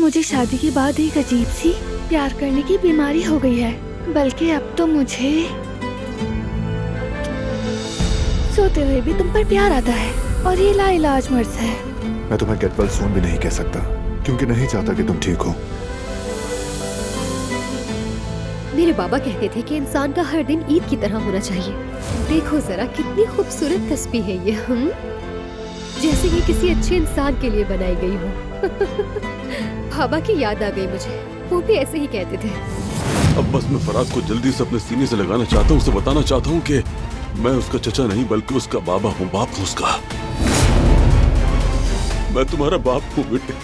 मुझे शादी के बाद एक अजीब सी प्यार करने की बीमारी हो गई है। बल्कि अब तो मुझे सोते हुए भी तुम पर प्यार आता है और ये लाइलाज मर्ज है। मैं तुम्हें गेट वेल सून भी नहीं कह सकता क्योंकि नहीं चाहता कि तुम ठीक हो। मेरे बाबा कहते थे कि इंसान का हर दिन ईद की तरह होना चाहिए। देखो जरा कितनी खूबसूरत तस्बीह है ये, जैसे ये किसी अच्छे इंसान के लिए बनाई गई हो। बाबा की याद आ गई मुझे, वो भी ऐसे ही कहते थे। अब बस मैं फराज को जल्दी से अपने सीने से लगाना चाहता हूँ, उसे बताना चाहता हूँ कि मैं उसका चचा नहीं बल्कि उसका बाबा हूँ, बाप हूँ उसका। मैं तुम्हारा बाप हूँ बेटे।